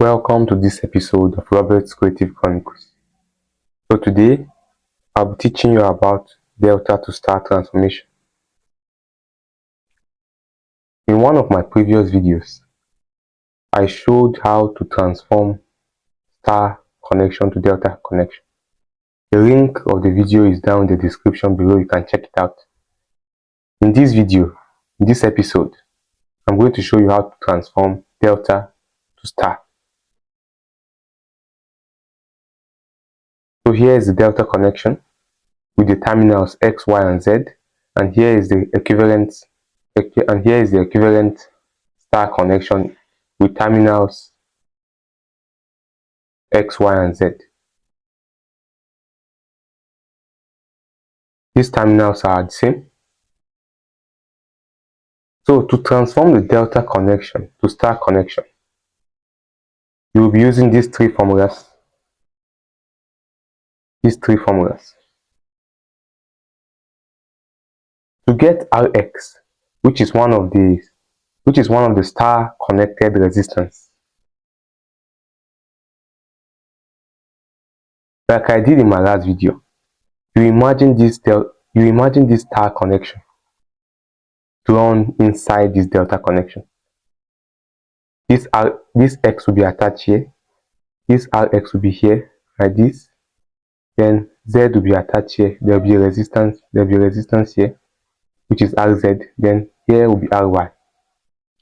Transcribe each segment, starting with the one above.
Welcome to this episode of Robert's Creative Chronicles. So today, I'll be teaching you about delta to star transformation. In one of my previous videos, I showed how to transform star connection to delta connection. The link of the video is down in the description below, you can check it out. In this video, in this episode, I'm going to show you how to transform delta to star. So here is the delta connection with the terminals X, Y, and Z, and here is the equivalent star connection with terminals X, Y, and Z. These terminals are the same. So to transform the delta connection to star connection, you will be using these three formulas. To get Rx, which is one of the star connected resistance. Like I did in my last video, you imagine this star connection drawn inside this delta connection. This X will be attached here, this Rx will be here like this, then Z will be attached here, there will be a resistance here, which is Rz, then here will be Ry,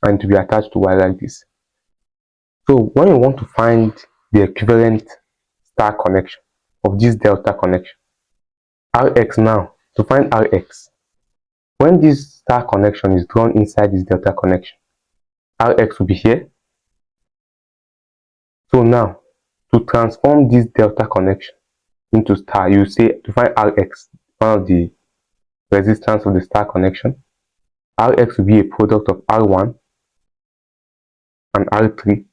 and to be attached to Y like this. So when you want to find the equivalent star connection of this delta connection, Rx now, to find Rx, when this star connection is drawn inside this delta connection, Rx will be here. So now, to transform this delta connection into star, you say to find Rx, one of the resistance of the star connection, Rx will be a product of R1 and R3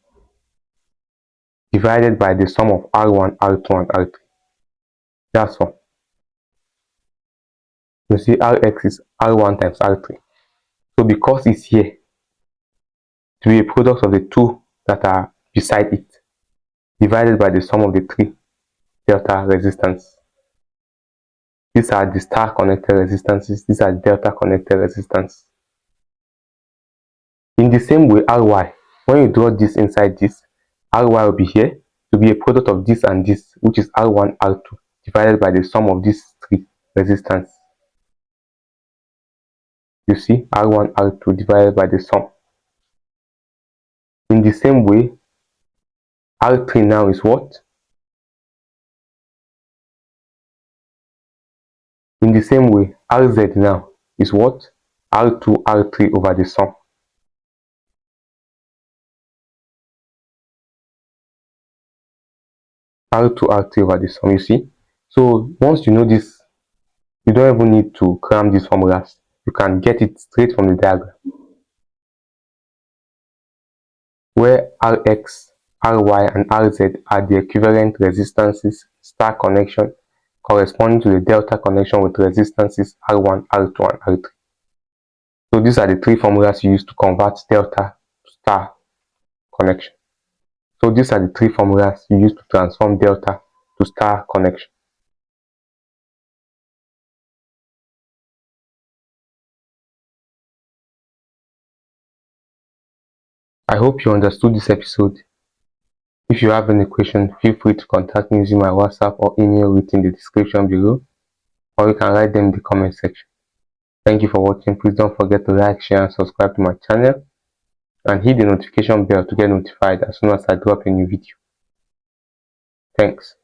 divided by the sum of R1, R2, and R3. That's all. You see, Rx is R1 times R3. So because it's here, it will be a product of the two that are beside it, divided by the sum of the three delta resistance. These are the star connected resistances, these are delta connected resistance. In the same way, Ry, when you draw this inside this, Ry will be here to be a product of this and this, which is R1, R2, divided by the sum of these three resistance. You see, R1, R2 divided by the sum. In the same way, R3 now is what? In the same way, Rz now is what? R2, R3 over the sum. R2, R3 over the sum, you see? So once you know this, you don't even need to cram these formulas. You can get it straight from the diagram, where Rx, Ry, and Rz are the equivalent resistances star connection corresponding to the delta connection with resistances R1, R2, and R3. So these are the three formulas you use to convert delta to star connection. So these are the three formulas you use to transform delta to star connection. I hope you understood this episode. If you have any question, feel free to contact me using my WhatsApp or email within the description below, or you can write them in the comment section. Thank you for watching. Please don't forget to like, share, and subscribe to my channel, and hit the notification bell to get notified as soon as I drop a new video. Thanks.